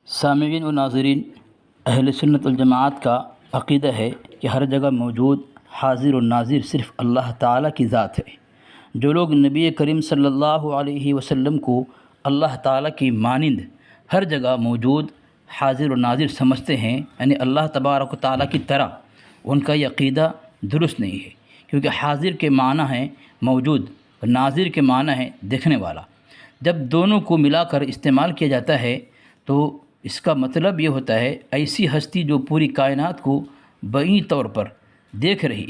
سامعین و ناظرین، اہل سنت والجماعت کا عقیدہ ہے کہ ہر جگہ موجود حاضر و ناظر صرف اللہ تعالیٰ کی ذات ہے۔ جو لوگ نبی کریم صلی اللہ علیہ وسلم کو اللہ تعالیٰ کی مانند ہر جگہ موجود حاضر و ناظر سمجھتے ہیں، یعنی اللہ تبارک و تعالیٰ کی طرح، ان کا یہ عقیدہ درست نہیں ہے، کیونکہ حاضر کے معنی ہے موجود اور ناظر کے معنی ہے دیکھنے والا۔ جب دونوں کو ملا کر استعمال کیا جاتا ہے تو اس کا مطلب یہ ہوتا ہے ایسی ہستی جو پوری کائنات کو بعینی طور پر دیکھ رہی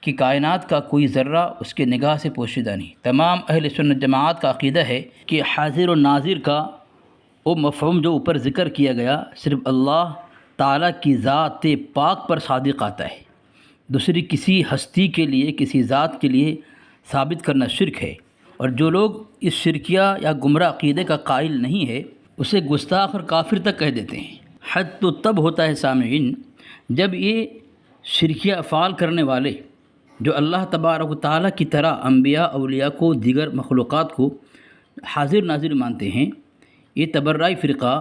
کہ کائنات کا کوئی ذرہ اس کے نگاہ سے پوشیدہ نہیں۔ تمام اہل سنت جماعت کا عقیدہ ہے کہ حاضر و ناظر کا وہ مفہوم جو اوپر ذکر کیا گیا صرف اللہ تعالیٰ کی ذات پاک پر صادق آتا ہے، دوسری کسی ہستی کے لیے، کسی ذات کے لیے ثابت کرنا شرک ہے، اور جو لوگ اس شرکیہ یا گمراہ عقیدے کا قائل نہیں ہے اسے گستاخ اور کافر تک کہہ دیتے ہیں۔ حد تو تب ہوتا ہے سامعین جب یہ شرکیہ افعال کرنے والے جو اللہ تبارک و تعالیٰ کی طرح انبیاء، اولیاء کو، دیگر مخلوقات کو حاضر ناظر مانتے ہیں، یہ تبرعی فرقہ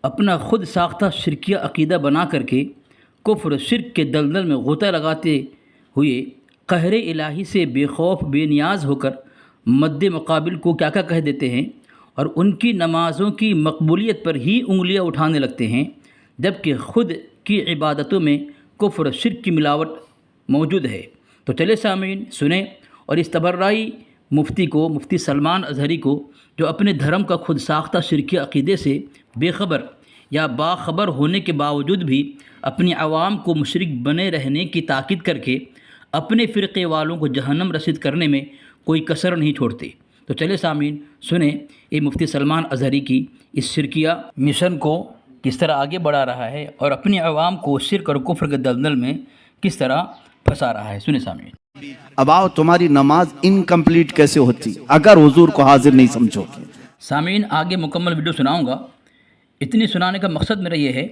اپنا خود ساختہ شرکیہ عقیدہ بنا کر کے کفر و شرک کے دلدل میں غوطہ لگاتے ہوئے قہر الہی سے بے خوف بے نیاز ہو کر مد مقابل کو کیا کہہ دیتے ہیں، اور ان کی نمازوں کی مقبولیت پر ہی انگلیاں اٹھانے لگتے ہیں، جبکہ خود کی عبادتوں میں کفر و شرک کی ملاوٹ موجود ہے۔ تو چلے سامعین سنیں، اور اس تبرعی مفتی کو، مفتی سلمان اظہری کو، جو اپنے دھرم کا خود ساختہ شرکی عقیدے سے بے خبر یا باخبر ہونے کے باوجود بھی اپنی عوام کو مشرک بنے رہنے کی تاکید کر کے اپنے فرقے والوں کو جہنم رسید کرنے میں کوئی کسر نہیں چھوڑتے۔ تو چلے سامعین سنیں یہ مفتی سلمان اظہری کی اس شرکیہ مشن کو کس طرح آگے بڑھا رہا ہے اور اپنی عوام کو شرک اور کفر کے دلدل میں کس طرح پھنسا رہا ہے۔ سنیں سامعین۔ اب آؤ، تمہاری نماز انکمپلیٹ کیسے ہوتی اگر حضور کو حاضر نہیں سمجھو گے؟ سامعین آگے مکمل ویڈیو سناؤں گا۔ اتنی سنانے کا مقصد میرا یہ ہے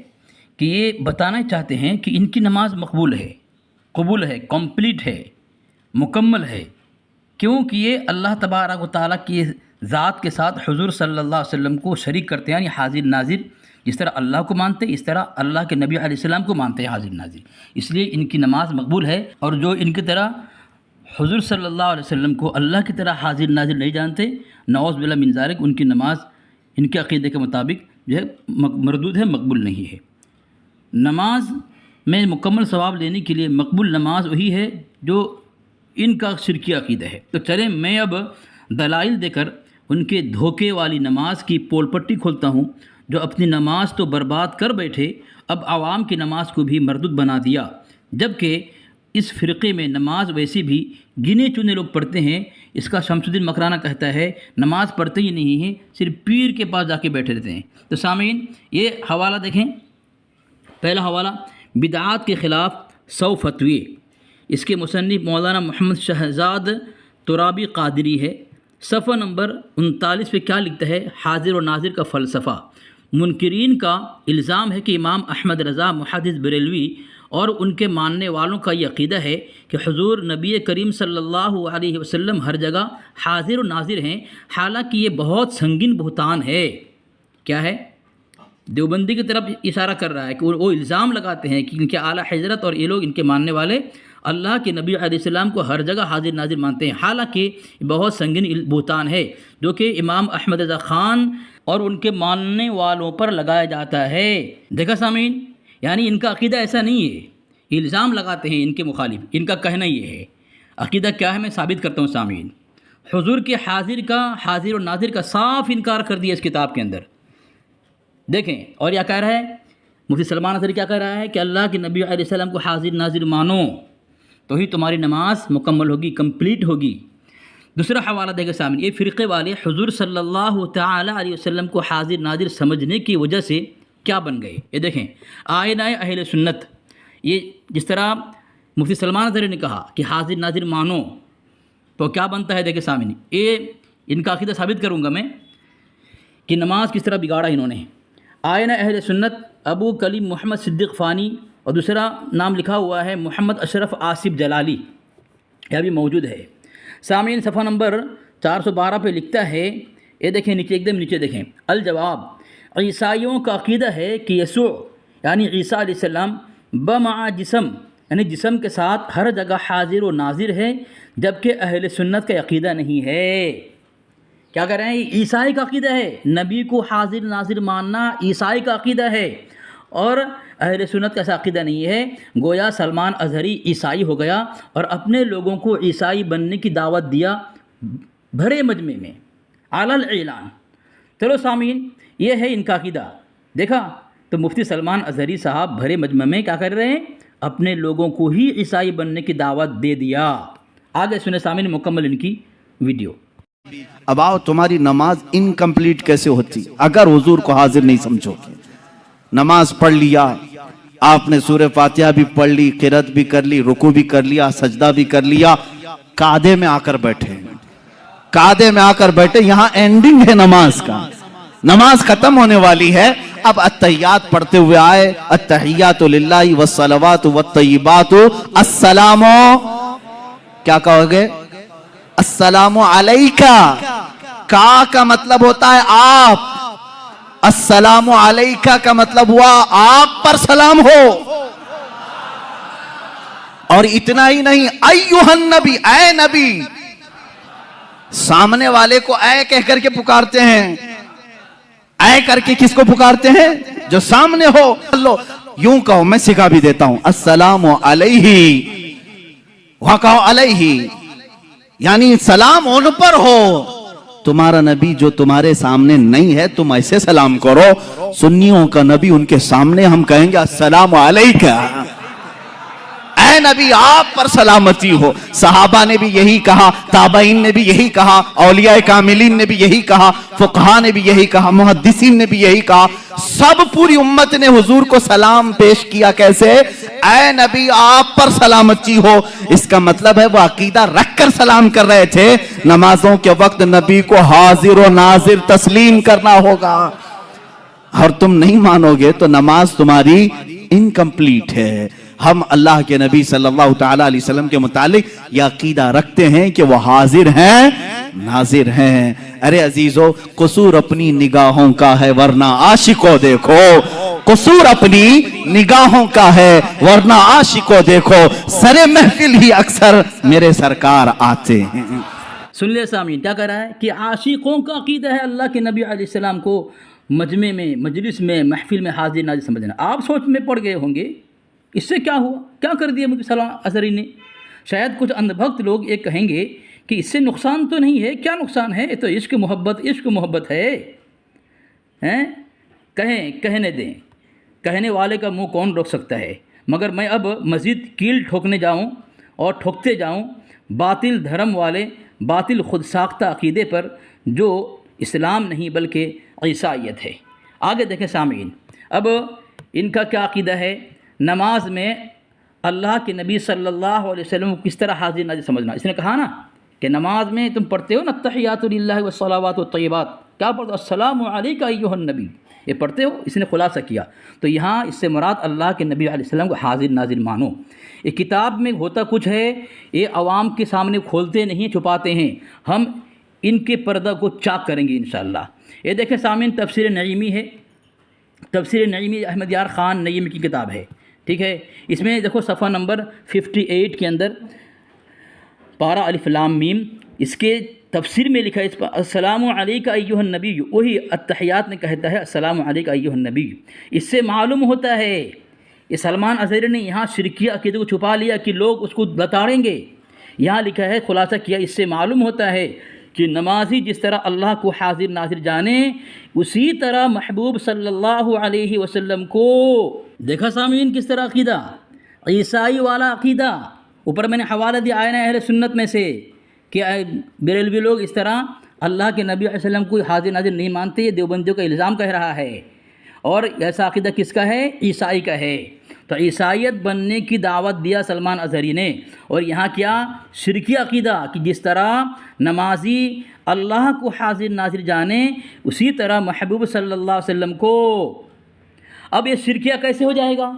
کہ یہ بتانا چاہتے ہیں کہ ان کی نماز مقبول ہے، قبول ہے، کمپلیٹ ہے، مکمل ہے، کیونکہ یہ اللہ تبارک و تعالیٰ کی ذات کے ساتھ حضور صلی اللہ علیہ وسلم کو شریک کرتے ہیں، یعنی حاضر ناظر جس طرح اللہ کو مانتے ہیں اس طرح اللہ کے نبی علیہ السلام کو مانتے ہیں حاضر ناظر، اس لیے ان کی نماز مقبول ہے۔ اور جو ان کی طرح حضور صلی اللہ علیہ وسلم کو اللہ کی طرح حاضر ناظر نہیں جانتے، نعوذ باللہ من ذالک، ان کی نماز ان کے عقیدے کے مطابق جو ہے مردود ہے، مقبول نہیں ہے۔ نماز میں مکمل ثواب لینے کے لیے مقبول نماز وہی ہے جو ان کا شرکی عقیدہ ہے۔ تو چلیں میں اب دلائل دے کر ان کے دھوکے والی نماز کی پول پٹی کھولتا ہوں، جو اپنی نماز تو برباد کر بیٹھے، اب عوام کی نماز کو بھی مردود بنا دیا، جبکہ اس فرقے میں نماز ویسے بھی گنے چنے لوگ پڑھتے ہیں۔ اس کا شمس الدین مکرانہ کہتا ہے نماز پڑھتے ہی نہیں ہیں، صرف پیر کے پاس جا کے بیٹھے رہتے ہیں۔ تو سامعین یہ حوالہ دیکھیں، پہلا حوالہ بدعات کے خلاف 100 فتوے، اس کے مصنف مولانا محمد شہزاد ترابی قادری ہے۔ صفحہ نمبر 39 پہ کیا لکھتا ہے؟ حاضر و ناظر کا فلسفہ۔ منکرین کا الزام ہے کہ امام احمد رضا محدث بریلوی اور ان کے ماننے والوں کا یہ عقیدہ ہے کہ حضور نبی کریم صلی اللہ علیہ وسلم ہر جگہ حاضر و ناظر ہیں، حالانکہ یہ بہت سنگین بہتان ہے۔ کیا ہے؟ دیوبندی کی طرف اشارہ کر رہا ہے کہ وہ الزام لگاتے ہیں کہ ان کے اعلیٰ حضرت اور یہ لوگ ان کے ماننے والے اللہ کے نبی علیہ السلام کو ہر جگہ حاضر ناظر مانتے ہیں، حالانکہ بہت سنگین بہتان ہے جو کہ امام احمد رضا خان اور ان کے ماننے والوں پر لگایا جاتا ہے۔ دیکھا سامعین، یعنی ان کا عقیدہ ایسا نہیں ہے، الزام لگاتے ہیں ان کے مخالف، ان کا کہنا یہ ہے۔ عقیدہ کیا ہے میں ثابت کرتا ہوں سامعین۔ حضور کے حاضر و ناظر کا صاف انکار کر دیا اس کتاب کے اندر۔ دیکھیں اور کیا کہہ رہا ہے مفتی سلمان اظہری، کیا کہہ رہا ہے کہ اللہ کے نبی علیہ السلام کو حاضر ناظر مانو تو ہی تمہاری نماز مکمل ہوگی، کمپلیٹ ہوگی۔ دوسرا حوالہ دے گا سامنے، یہ فرقے والے حضور صلی اللہ تعالی علیہ وسلم کو حاضر ناظر سمجھنے کی وجہ سے کیا بن گئے؟ یہ دیکھیں آئینہ اہل سنت، یہ جس طرح مفتی سلمان اظہری نے کہا کہ حاضر ناظر مانو تو کیا بنتا ہے؟ دیکھیں سامنے، یہ ان کا عقیدہ ثابت کروں گا میں کہ نماز کس طرح بگاڑا انہوں نے۔ آئینہ اہل سنت ابو کلیم محمد صدیق فانی، اور دوسرا نام لکھا ہوا ہے محمد اشرف آصف جلالی، یہ بھی موجود ہے۔ سامعین صفحہ نمبر 412 پہ لکھتا ہے، یہ دیکھیں نیچے، ایک دم نیچے دیکھیں، الجواب عیسائیوں کا عقیدہ ہے کہ یسوع یعنی عیسیٰ علیہ السلام بمع جسم یعنی جسم کے ساتھ ہر جگہ حاضر و ناظر ہے، جبکہ اہل سنت کا عقیدہ نہیں ہے۔ کیا کہہ رہے ہیں؟ عیسائی کا عقیدہ ہے، نبی کو حاضر ناظر ماننا عیسائی کا عقیدہ ہے، اور اہل سنت کا ایسا عقیدہ نہیں ہے۔ گویا سلمان اظہری عیسائی ہو گیا اور اپنے لوگوں کو عیسائی بننے کی دعوت دیا بھرے مجمع میں علی الاعلان۔ چلو سامعین، یہ ہے ان کا عقیدہ۔ دیکھا تو مفتی سلمان اظہری صاحب بھرے مجمع میں کیا کر رہے ہیں؟ اپنے لوگوں کو ہی عیسائی بننے کی دعوت دے دیا۔ آگے سنیں سامعین مکمل ان کی ویڈیو۔ اب آؤ، تمہاری نماز انکمپلیٹ کیسے ہوتی اگر حضور کو حاضر نہیں سمجھو گے؟ نماز پڑھ لیا آپ نے، سورہ فاتحہ بھی پڑھ لی، قرات بھی کر لی، رکوع بھی کر لیا، سجدہ بھی کر لیا، قعدے میں آ کر بیٹھے، قعدے میں آ کر بیٹھے، یہاں اینڈنگ ہے نماز کا، نماز ختم ہونے والی ہے۔ اب التحیات پڑھتے ہوئے آئے، التحیات للہ والصلوات والطیبات، السلام، کیا کہو گے؟ السلام علیکہ، کا مطلب ہوتا ہے آپ، السلام علیکہ کا مطلب ہوا آپ پر سلام ہو۔ اور اتنا ہی نہیں، ایھا النبی، اے نبی، سامنے والے کو اے کہہ کر کے پکارتے ہیں۔ اے کر کے کس کو پکارتے ہیں؟ جو سامنے ہو۔ لو یوں کہو، میں سکھا بھی دیتا ہوں، السلام علیہ، وہاں کہو علیہ، یعنی سلام ان پر ہو۔ تمہارا نبی جو تمہارے سامنے نہیں ہے تم ایسے سلام کرو۔ سنیوں کا نبی ان کے سامنے ہم کہیں گے السلام علیکہ، اے نبی آپ پر سلامتی ہو۔ صحابہ نے بھی یہی کہا، تابعین نے بھی یہی کہا، اولیاء کاملین نے بھی یہی کہا، فقہاء نے بھی یہی کہا، محدثین نے بھی یہی کہا، سب پوری امت نے حضور کو سلام پیش کیا۔ کیسے؟ اے نبی آپ پر سلامتی ہو۔ اس کا مطلب ہے وہ عقیدہ رکھ کر سلام کر رہے تھے، نمازوں کے وقت نبی کو حاضر و ناظر تسلیم کرنا ہوگا۔ اور تم نہیں مانو گے تو نماز تمہاری انکمپلیٹ ہے۔ ہم اللہ کے نبی صلی اللہ تعالیٰ علیہ وسلم کے متعلق یہ عقیدہ رکھتے ہیں کہ وہ حاضر ہیں ناظر ہیں۔ ارے عزیزو، قصور اپنی نگاہوں کا ہے ورنہ عاشقوں دیکھو، قصور اپنی نگاہوں کا ہے ورنہ عاشقوں دیکھو، سر محفل ہی اکثر میرے سرکار آتے ہیں۔ سن لے سامعین، کیا کہہ رہا ہے کہ عاشقوں کا عقیدہ ہے اللہ کے نبی علیہ السلام کو مجمع میں، مجلس میں، محفل میں حاضر ناظر سمجھنا۔ آپ سوچ میں پڑ گئے ہوں گے اس سے کیا ہوا، کیا کر دیا مفتی سلمان اظہری نے؟ شاید کچھ اندھ بھکت لوگ یہ کہیں گے کہ اس سے نقصان تو نہیں ہے۔ کیا نقصان ہے؟ یہ تو عشق محبت ہے۔ کہنے دیں، کہنے والے کا منہ کون روک سکتا ہے؟ مگر میں اب مزید کیل ٹھوکنے جاؤں اور ٹھوکتے جاؤں باطل دھرم والے، باطل خود ساختہ عقیدے پر جو اسلام نہیں بلکہ عیسائیت ہے۔ آگے دیکھیں سامعین، اب ان کا کیا عقیدہ ہے؟ نماز میں اللہ کے نبی صلی اللہ علیہ وسلم کو کس طرح حاضر ناظر سمجھنا۔ اس نے کہا نا کہ نماز میں تم پڑھتے ہو نا التحیات للہ والصلوات والطیبات، کیا پڑھتے ہو؟ السلام علیکہ ایھا النبی، یہ پڑھتے ہو؟ اس نے خلاصہ کیا۔ تو یہاں اس سے مراد اللہ کے نبی علیہ السلام کو حاضر ناظر مانو۔ یہ کتاب میں ہوتا کچھ ہے، یہ عوام کے سامنے کھولتے نہیں، چھپاتے ہیں۔ ہم ان کے پردہ کو چاک کریں گے انشاءاللہ۔ یہ دیکھیں سامعین، تفسیر نعیمی ہے، تفسیر نعیمی احمد یار خان نعیمی کی کتاب ہے، ٹھیک ہے۔ اس میں دیکھو صفحہ نمبر 58 کے اندر پارہ الف لام میم، اس کے تفسیر میں لکھا ہے اس پر السلام علیکہ ایھا النبی، وہی التحیات میں کہتا ہے السلام علیکہ ایھا النبی۔ اس سے معلوم ہوتا ہے یہ سلمان اظہری نے یہاں شرکیہ عقیدے کو چھپا لیا کہ لوگ اس کو لتاڑیں گے۔ یہاں لکھا ہے، خلاصہ کیا، اس سے معلوم ہوتا ہے کہ نمازی جس طرح اللہ کو حاضر ناظر جانے، اسی طرح محبوب صلی اللہ علیہ وسلم کو۔ دیکھا سامعین کس طرح عقیدہ، عیسائی والا عقیدہ۔ اوپر میں نے حوالہ دیا آئین اہل سنت میں سے کہ بریلوی لوگ اس طرح اللہ کے نبی علیہ وسلم کو حاضر ناظر نہیں مانتے، یہ دیوبندیوں کا الزام کہہ رہا ہے۔ اور ایسا عقیدہ کس کا ہے؟ عیسائی کا ہے۔ تو عیسائیت بننے کی دعوت دیا سلمان اظہری نے، اور یہاں کیا شرکی عقیدہ کہ جس طرح نمازی اللہ کو حاضر ناظر جانے، اسی طرح محبوب صلی اللہ علیہ وسلم کو۔ اب یہ شرکیہ کیسے ہو جائے گا؟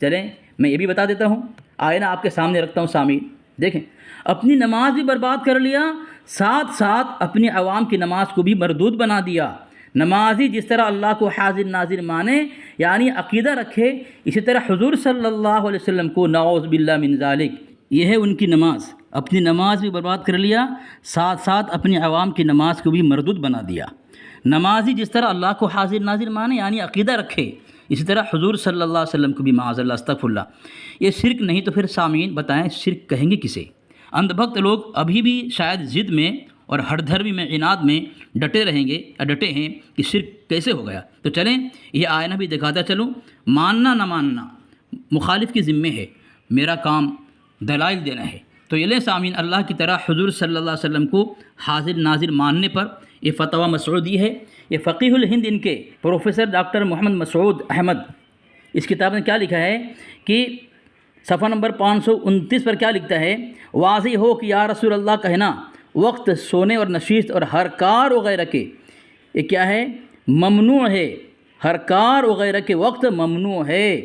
چلیں میں یہ بھی بتا دیتا ہوں، آئینہ آپ کے سامنے رکھتا ہوں سامعین، دیکھیں اپنی نماز بھی برباد کر لیا، ساتھ ساتھ اپنی عوام کی نماز کو بھی مردود بنا دیا۔ نمازی جس طرح اللہ کو حاضر ناظر مانے یعنی عقیدہ رکھے، اسی طرح حضور صلی اللہ علیہ وسلم کو نعوذ باللہ من ذالک، یہ ہے ان کی نماز۔ اپنی نماز بھی برباد کر لیا، ساتھ ساتھ اپنی عوام کی نماز کو بھی مردود بنا دیا۔ نمازی جس طرح اللہ کو حاضر ناظر مانے یعنی عقیدہ رکھے، اسی طرح حضور صلی اللہ علیہ وسلم کو بھی معاذ اللہ استغفر اللہ۔ یہ شرک نہیں تو پھر سامعین بتائیں شرک کہیں گے کسے؟ اندھ بھکت لوگ ابھی بھی شاید ضد میں اور ہر دھرمی میں عناد میں ڈٹے رہیں گے یا ڈٹے ہیں کہ شرک کیسے ہو گیا۔ تو چلیں یہ آئینہ بھی دکھاتا چلوں، ماننا نہ ماننا مخالف کی ذمے ہے، میرا کام دلائل دینا ہے۔ تو یہ لیں سامعین، اللہ کی طرح حضور صلی اللہ علیہ وسلم کو حاضر ناظر ماننے پر یہ فتویٰ مسعودی ہے۔ یہ فقیہ الہند ان کے پروفیسر ڈاکٹر محمد مسعود احمد، اس کتاب میں کیا لکھا ہے کہ صفحہ نمبر 529 پر کیا لکھتا ہے، واضح ہو کہ یا رسول اللہ کہنا وقت سونے اور نشست اور ہر کار وغیرہ کے، یہ کیا ہے، ممنوع ہے، ہر کار وغیرہ کے وقت ممنوع ہے،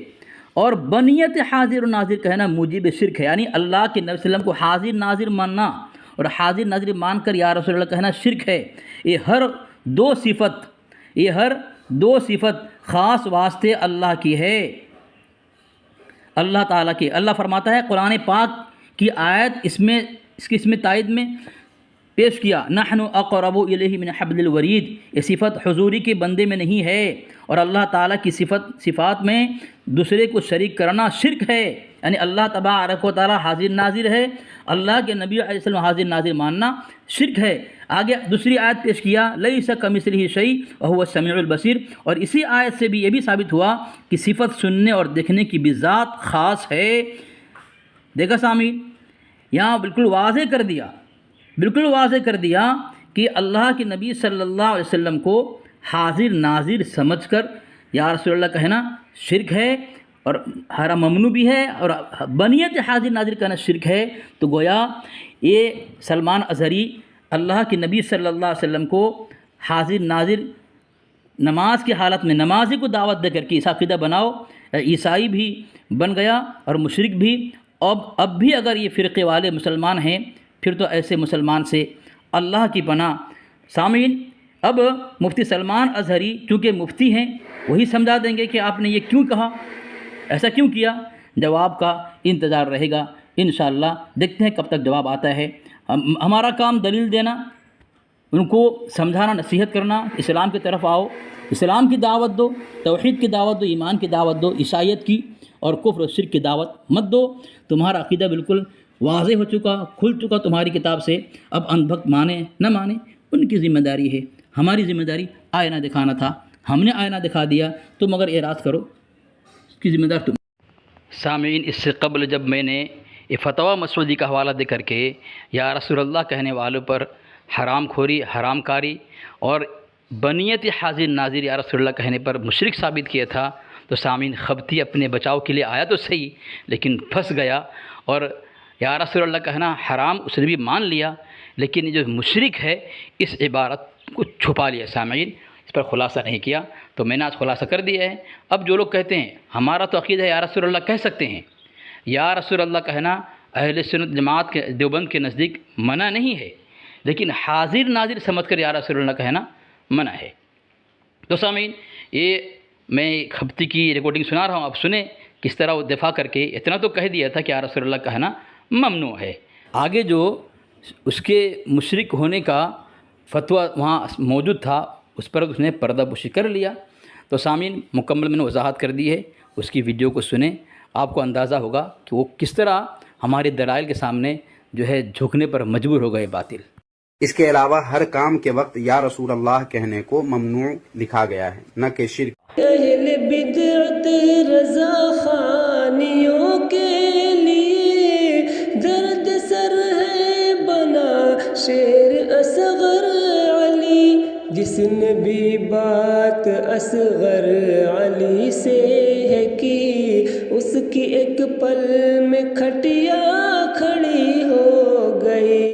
اور بنیت حاضر و ناظر کہنا موجب شرک ہے، یعنی اللہ کے نبی صلی اللہ علیہ وسلم کو حاضر ناظر ماننا اور حاضر ناظر مان کر یا رسول اللہ کہنا شرک ہے۔ یہ ہر دو صفت خاص واسطے اللہ کی ہے، اللہ تعالیٰ کی۔ اللہ فرماتا ہے قرآن پاک کی آیت اس میں تائید میں پیش کیا، نحن اقرب الیہ من حبل الورید، یہ صفت حضوری کے بندے میں نہیں ہے، اور اللہ تعالیٰ کی صفات میں دوسرے کو شریک کرنا شرک ہے، یعنی اللہ تبارک و تعالیٰ حاضر ناظر ہے، اللہ کے نبی علیہ السلام حاضر ناظر ماننا شرک ہے۔ آگے دوسری آیت پیش کیا، لیس کمثلہ شیء وہو السمیع البصیر، اور اسی آیت سے بھی یہ بھی ثابت ہوا کہ صفت سننے اور دیکھنے کی بھی ذات خاص ہے۔ دیکھا سامعین، یہاں بالکل واضح کر دیا کہ اللہ کے نبی صلی اللہ علیہ وسلم کو حاضر ناظر سمجھ کر یا رسول اللہ کہنا شرک ہے، اور ہر ممنوع بھی ہے، اور بنیت حاضر ناظر کہنا شرک ہے۔ تو گویا یہ سلمان اظہری اللہ کے نبی صلی اللہ علیہ وسلم کو حاضر ناظر نماز کی حالت میں نمازی کو دعوت دے کر کے اس عقیدہ بناؤ، عیسائی بھی بن گیا اور مشرک بھی۔ اب بھی اگر یہ فرقے والے مسلمان ہیں پھر تو ایسے مسلمان سے اللہ کی پناہ۔ سامعین، اب مفتی سلمان اظہری چونکہ مفتی ہیں وہی سمجھا دیں گے کہ آپ نے یہ کیوں کہا، ایسا کیوں کیا۔ جواب کا انتظار رہے گا انشاءاللہ، دیکھتے ہیں کب تک جواب آتا ہے۔ ہمارا کام دلیل دینا، ان کو سمجھانا، نصیحت کرنا، اسلام کی طرف آؤ، اسلام کی دعوت دو، توحید کی دعوت دو، ایمان کی دعوت دو، عیسائیت کی اور کفر و شرک کی دعوت مت دو۔ تمہارا عقیدہ بالکل واضح ہو چکا، کھل چکا تمہاری کتاب سے۔ اب اندھ بھکت مانے نہ مانے ان کی ذمہ داری ہے، ہماری ذمہ داری آئینہ دکھانا تھا، ہم نے آئینہ دکھا دیا، تم اگر اعراض کرو اس کی ذمہ دار تم۔ سامعین، اس سے قبل جب میں نے یہ فتویٰ مسعودی کا حوالہ دے کر کے یا رسول اللہ کہنے والوں پر حرام خوری، حرام کاری اور بنیت حاضر ناظر یا رسول اللہ کہنے پر مشرک ثابت کیا تھا، تو سامعین خبتی اپنے بچاؤ کے لیے آیا تو صحیح، لیکن پھنس گیا، اور یا رسول اللہ کہنا حرام اس نے بھی مان لیا، لیکن یہ جو مشرک ہے اس عبارت کو چھپا لیا۔ سامعین، اس پر خلاصہ نہیں کیا، تو میں نے آج خلاصہ کر دیا ہے۔ اب جو لوگ کہتے ہیں ہمارا تو عقیدہ ہے یا رسول اللہ کہہ سکتے ہیں، یا رسول اللہ کہنا اہل سنت جماعت کے دیوبند کے نزدیک منع نہیں ہے، لیکن حاضر ناظر سمجھ کر یا رسول اللہ کہنا منع ہے۔ تو سامعین، یہ میں خبتی کی ریکارڈنگ سنا رہا ہوں، اب سنیں کس طرح وہ دفاع کر کے اتنا تو کہہ دیا تھا کہ یا رسول اللہ کہنا ممنوع ہے، آگے جو اس کے مشرک ہونے کا فتویٰ وہاں موجود تھا اس پر اس نے پردہ پوشی کر لیا۔ تو سامعین، مکمل میں نے وضاحت کر دی ہے، اس کی ویڈیو کو سنیں، آپ کو اندازہ ہوگا کہ وہ کس طرح ہمارے دلائل کے سامنے جو ہے جھکنے پر مجبور ہو گئے باطل۔ اس کے علاوہ ہر کام کے وقت یا رسول اللہ کہنے کو ممنوع لکھا گیا ہے، نہ کہ شرک۔ اہل بدعت رضا خانیوں کے لیے درد سر ہے بنا شیر اصغر علی، جس نے بھی بات اصغر علی سے ہے کی، اس کی ایک پل میں کھٹیا کھڑی ہو